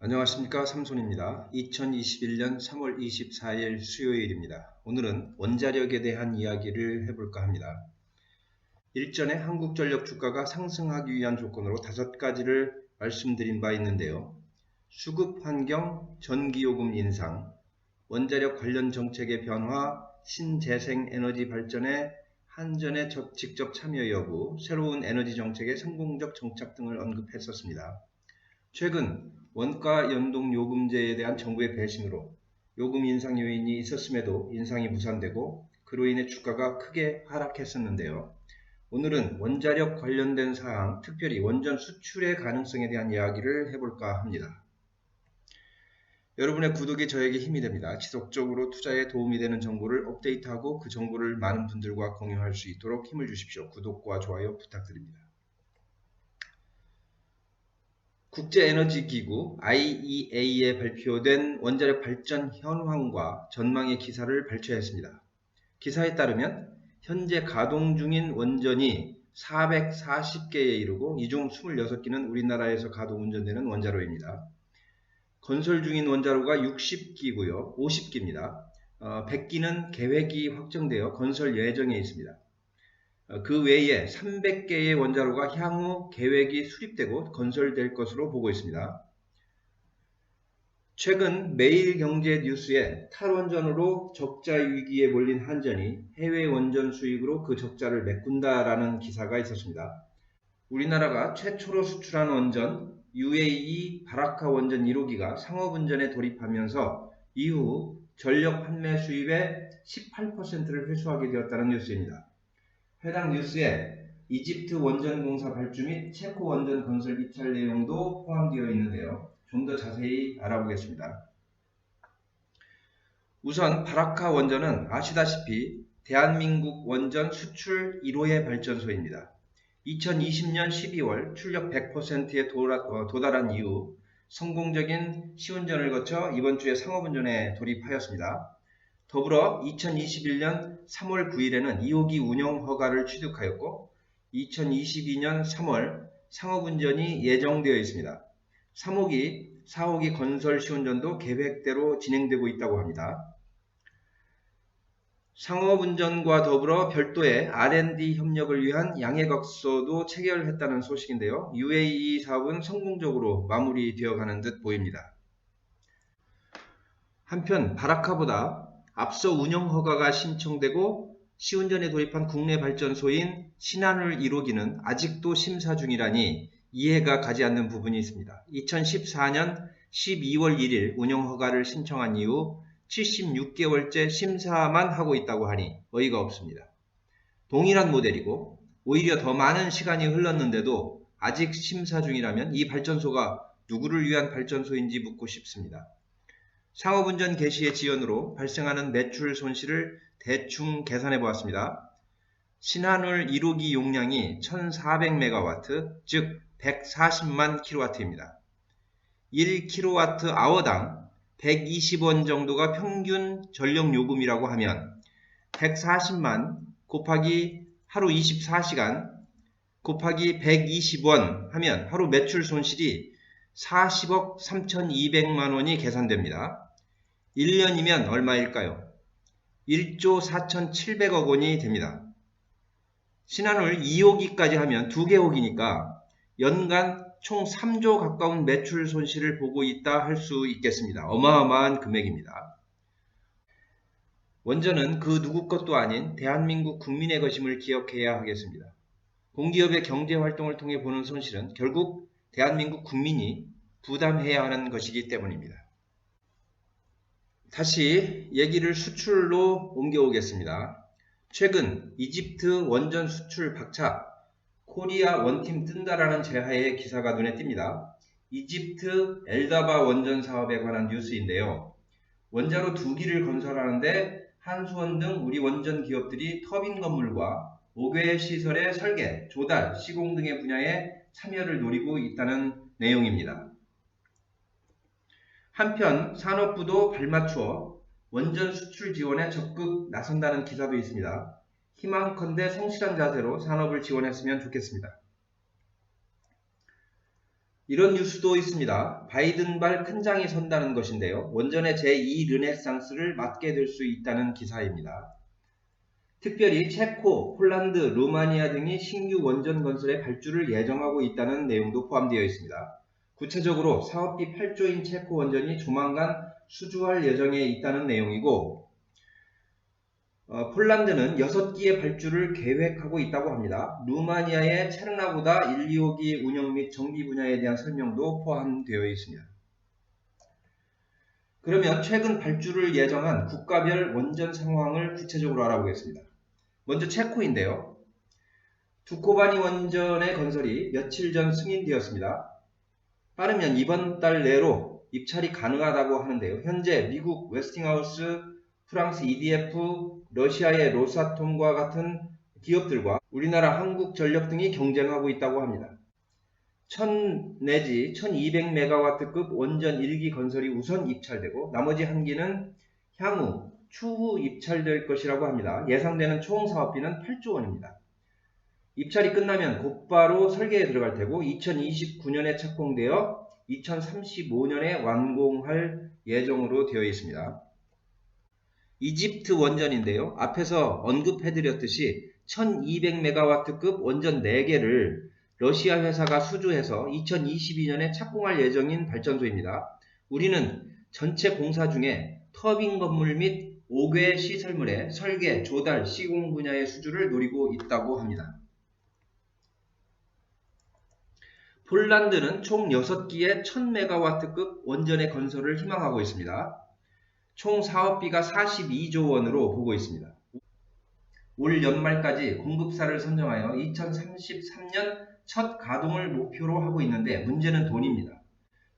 안녕하십니까, 삼손입니다. 2021년 3월 24일 수요일입니다. 오늘은 원자력에 대한 이야기를 해볼까 합니다. 일전에 한국전력 주가가 상승하기 위한 조건으로 5가지를 말씀드린 바 있는데요. 수급 환경, 전기요금 인상, 원자력 관련 정책의 변화, 신재생 에너지 발전에 한전의 직접 참여 여부, 새로운 에너지 정책의 성공적 정착 등을 언급했었습니다. 최근 원가 연동 요금제에 대한 정부의 배신으로 요금 인상 요인이 있었음에도 인상이 무산되고 그로 인해 주가가 크게 하락했었는데요. 오늘은 원자력 관련된 사항, 특별히 원전 수출의 가능성에 대한 이야기를 해볼까 합니다. 여러분의 구독이 저에게 힘이 됩니다. 지속적으로 투자에 도움이 되는 정보를 업데이트하고 그 정보를 많은 분들과 공유할 수 있도록 힘을 주십시오. 구독과 좋아요 부탁드립니다. 국제에너지기구 IEA에 발표된 원자력 발전 현황과 전망의 기사를 발표했습니다. 기사에 따르면 현재 가동 중인 원전이 440개에 이르고 이 중 26기는 우리나라에서 가동 운전되는 원자로입니다. 건설 중인 원자로가 60기고요. 50기입니다. 100기는 계획이 확정되어 건설 예정에 있습니다. 그 외에 300개의 원자로가 향후 계획이 수립되고 건설될 것으로 보고 있습니다. 최근 매일경제 뉴스에 탈원전으로 적자 위기에 몰린 한전이 해외 원전 수익으로 그 적자를 메꾼다라는 기사가 있었습니다. 우리나라가 최초로 수출한 원전 UAE 바라카 원전 1호기가 상업운전에 돌입하면서 이후 전력 판매 수입의 18%를 회수하게 되었다는 뉴스입니다. 해당 뉴스에 이집트 원전공사 발주 및 체코 원전 건설 입찰 내용도 포함되어 있는데요. 좀 더 자세히 알아보겠습니다. 우선 바라카 원전은 아시다시피 대한민국 원전 수출 1호의 발전소입니다. 2020년 12월 출력 100%에 도달한 이후 성공적인 시운전을 거쳐 이번 주에 상업운전에 돌입하였습니다. 더불어 2021년 3월 9일에는 2호기 운영 허가를 취득하였고 2022년 3월 상업운전이 예정되어 있습니다. 3호기, 4호기 건설 시운전도 계획대로 진행되고 있다고 합니다. 상업운전과 더불어 별도의 R&D 협력을 위한 양해각서도 체결했다는 소식인데요. UAE 사업은 성공적으로 마무리되어 가는 듯 보입니다. 한편 바라카보다 앞서 운영허가가 신청되고 시운전에 돌입한 국내 발전소인 신한울 1호기는 아직도 심사 중이라니 이해가 가지 않는 부분이 있습니다. 2014년 12월 1일 운영허가를 신청한 이후 76개월째 심사만 하고 있다고 하니 어이가 없습니다. 동일한 모델이고 오히려 더 많은 시간이 흘렀는데도 아직 심사 중이라면 이 발전소가 누구를 위한 발전소인지 묻고 싶습니다. 상업운전 개시의 지연으로 발생하는 매출 손실을 대충 계산해 보았습니다. 신한울 1호기 용량이 1400MW, 즉 140만 kW입니다. 1kWh당 120원 정도가 평균 전력 요금이라고 하면 140만 곱하기 하루 24시간 곱하기 120원 하면 하루 매출 손실이 40억 3200만 원이 계산됩니다. 1년이면 얼마일까요? 1조 4700억 원이 됩니다. 신한울 2호기까지 하면 2개 호기니까 연간 총 3조 가까운 매출 손실을 보고 있다 할 수 있겠습니다. 어마어마한 금액입니다. 원전은 그 누구 것도 아닌 대한민국 국민의 것임을 기억해야 하겠습니다. 공기업의 경제활동을 통해 보는 손실은 결국 대한민국 국민이 부담해야 하는 것이기 때문입니다. 다시 얘기를 수출로 옮겨오겠습니다. 최근 이집트 원전 수출 박차, 코리아 원팀 뜬다라는 제하의 기사가 눈에 띕니다. 이집트 엘다바 원전 사업에 관한 뉴스인데요. 원자로 2기를 건설하는데 한수원 등 우리 원전 기업들이 터빈 건물과 5개 시설의 설계, 조달, 시공 등의 분야에 참여를 노리고 있다는 내용입니다. 한편 산업부도 발맞추어 원전 수출 지원에 적극 나선다는 기사도 있습니다. 희망컨대 성실한 자세로 산업을 지원했으면 좋겠습니다. 이런 뉴스도 있습니다. 바이든발 큰 장이 선다는 것인데요. 원전의 제2 르네상스를 맞게 될 수 있다는 기사입니다. 특별히 체코, 폴란드, 루마니아 등이 신규 원전 건설에 발주를 예정하고 있다는 내용도 포함되어 있습니다. 구체적으로 사업비 8조인 체코 원전이 조만간 수주할 예정에 있다는 내용이고, 폴란드는 6기의 발주를 계획하고 있다고 합니다. 루마니아의 체르나보다 1, 2호기 운영 및 정비 분야에 대한 설명도 포함되어 있습니다. 그러면 최근 발주를 예정한 국가별 원전 상황을 구체적으로 알아보겠습니다. 먼저 체코인데요. 두코바니 원전의 건설이 며칠 전 승인되었습니다. 빠르면 이번 달 내로 입찰이 가능하다고 하는데요. 현재 미국 웨스팅하우스, 프랑스 EDF, 러시아의 로사톰과 같은 기업들과 우리나라 한국전력 등이 경쟁하고 있다고 합니다. 1000 내지 1200메가와트급 원전 1기 건설이 우선 입찰되고 나머지 한 기는 추후 입찰될 것이라고 합니다. 예상되는 총 사업비는 8조 원입니다. 입찰이 끝나면 곧바로 설계에 들어갈 테고 2029년에 착공되어 2035년에 완공할 예정으로 되어 있습니다. 이집트 원전인데요. 앞에서 언급해드렸듯이 1200메가와트급 원전 4개를 러시아 회사가 수주해서 2022년에 착공할 예정인 발전소입니다. 우리는 전체 공사 중에 터빈 건물 및 5개 시설물의 설계, 조달, 시공 분야의 수주를 노리고 있다고 합니다. 폴란드는 총 6기의 1000메가와트급 원전의 건설을 희망하고 있습니다. 총 사업비가 42조 원으로 보고 있습니다. 올 연말까지 공급사를 선정하여 2033년 첫 가동을 목표로 하고 있는데 문제는 돈입니다.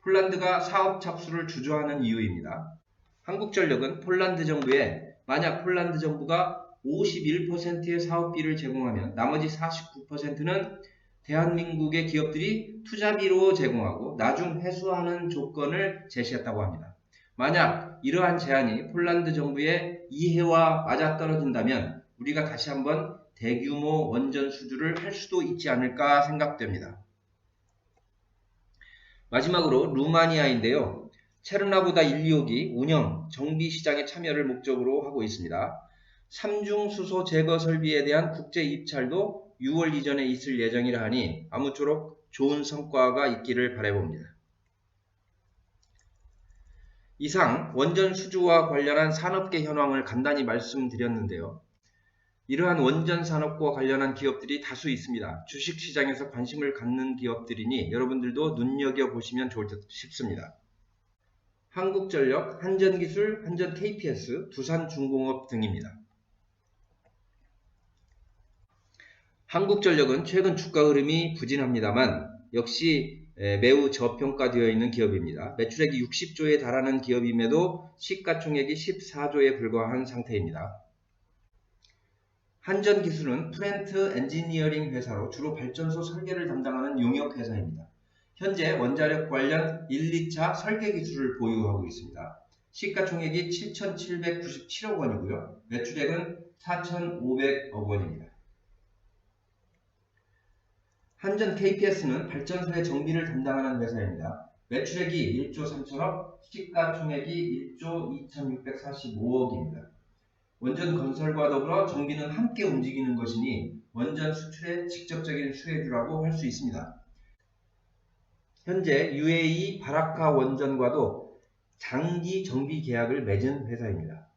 폴란드가 사업 착수를 주저하는 이유입니다. 한국전력은 폴란드 정부에 만약 폴란드 정부가 51%의 사업비를 제공하면 나머지 49%는 대한민국의 기업들이 투자비로 제공하고 나중 회수하는 조건을 제시했다고 합니다. 만약 이러한 제안이 폴란드 정부의 이해와 맞아떨어진다면 우리가 다시 한번 대규모 원전 수주를 할 수도 있지 않을까 생각됩니다. 마지막으로 루마니아인데요. 체르나보다 1, 2호기 운영, 정비 시장에 참여를 목적으로 하고 있습니다. 삼중수소 제거 설비에 대한 국제 입찰도 6월 이전에 있을 예정이라 하니 아무쪼록 좋은 성과가 있기를 바라봅니다. 이상 원전 수주와 관련한 산업계 현황을 간단히 말씀드렸는데요. 이러한 원전 산업과 관련한 기업들이 다수 있습니다. 주식시장에서 관심을 갖는 기업들이니 여러분들도 눈여겨보시면 좋을 듯 싶습니다. 한국전력, 한전기술, 한전 KPS, 두산중공업 등입니다. 한국전력은 최근 주가 흐름이 부진합니다만 역시 매우 저평가되어 있는 기업입니다. 매출액이 60조에 달하는 기업임에도 시가총액이 14조에 불과한 상태입니다. 한전기술은 플랜트 엔지니어링 회사로 주로 발전소 설계를 담당하는 용역 회사입니다. 현재 원자력 관련 1, 2차 설계 기술을 보유하고 있습니다. 시가총액이 7,797억 원이고요. 매출액은 4,500억 원입니다. 한전 KPS는 발전소의 정비를 담당하는 회사입니다. 매출액이 1조 3천억, 시가총액이 1조 2,645억입니다. 원전 건설과 더불어 정비는 함께 움직이는 것이니 원전 수출의 직접적인 수혜주라고 할 수 있습니다. 현재 UAE 바라카 원전과도 장기 정비 계약을 맺은 회사입니다.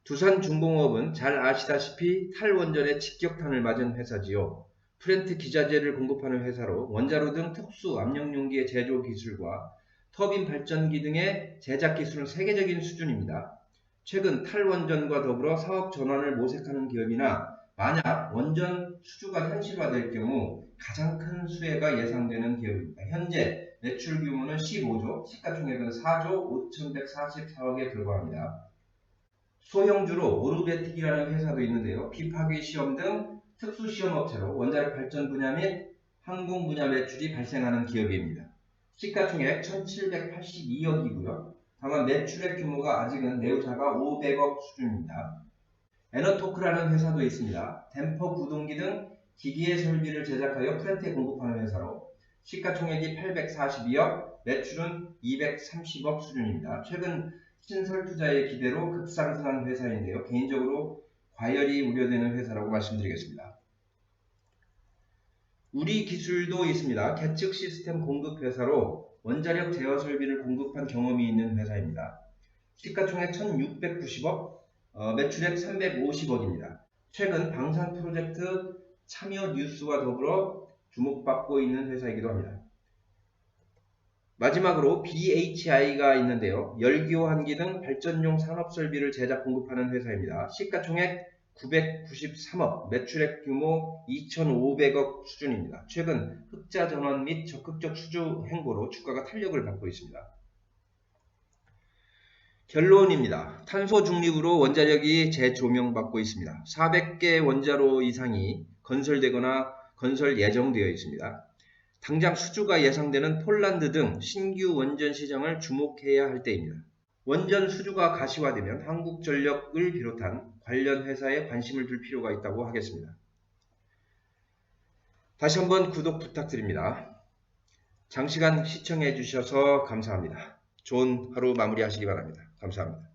두산중공업은 잘 아시다시피 탈원전의 직격탄을 맞은 회사지요. 플랜트 기자재를 공급하는 회사로 원자로 등 특수 압력용기의 제조 기술과 터빈 발전기 등의 제작 기술은 세계적인 수준입니다. 최근 탈원전과 더불어 사업 전환을 모색하는 기업이나 만약 원전 수주가 현실화될 경우 가장 큰 수혜가 예상되는 기업입니다. 현재 매출 규모는 15조, 시가총액은 4조 5,144억에 불과합니다. 소형주로 오르베틱이라는 회사도 있는데요. 비파괴 시험 등 특수 시험 업체로 원자력 발전 분야 및 항공 분야 매출이 발생하는 기업입니다. 시가총액 1,782억이고요. 다만 매출액 규모가 아직은 매우 작아 500억 수준입니다. 에너토크라는 회사도 있습니다. 댐퍼 구동기 등 기기의 설비를 제작하여 플랜트에 공급하는 회사로 시가총액이 842억, 매출은 230억 수준입니다. 최근 신설 투자의 기대로 급상승한 회사인데요. 개인적으로 과열이 우려되는 회사라고 말씀드리겠습니다. 우리 기술도 있습니다. 계측 시스템 공급 회사로 원자력 제어 설비를 공급한 경험이 있는 회사입니다. 시가총액 1690억, 매출액 350억입니다. 최근 방산 프로젝트 참여 뉴스와 더불어 주목받고 있는 회사이기도 합니다. 마지막으로 BHI가 있는데요. 열기호환기 등 발전용 산업설비를 제작 공급하는 회사입니다. 시가총액 993억, 매출액 규모 2,500억 수준입니다. 최근 흑자 전환 및 적극적 수주 행보로 주가가 탄력을 받고 있습니다. 결론입니다. 탄소 중립으로 원자력이 재조명받고 있습니다. 400개 원자로 이상이 건설되거나 건설 예정되어 있습니다. 당장 수주가 예상되는 폴란드 등 신규 원전 시장을 주목해야 할 때입니다. 원전 수주가 가시화되면 한국전력을 비롯한 관련 회사에 관심을 둘 필요가 있다고 하겠습니다. 다시 한번 구독 부탁드립니다. 장시간 시청해 주셔서 감사합니다. 좋은 하루 마무리하시기 바랍니다. 감사합니다.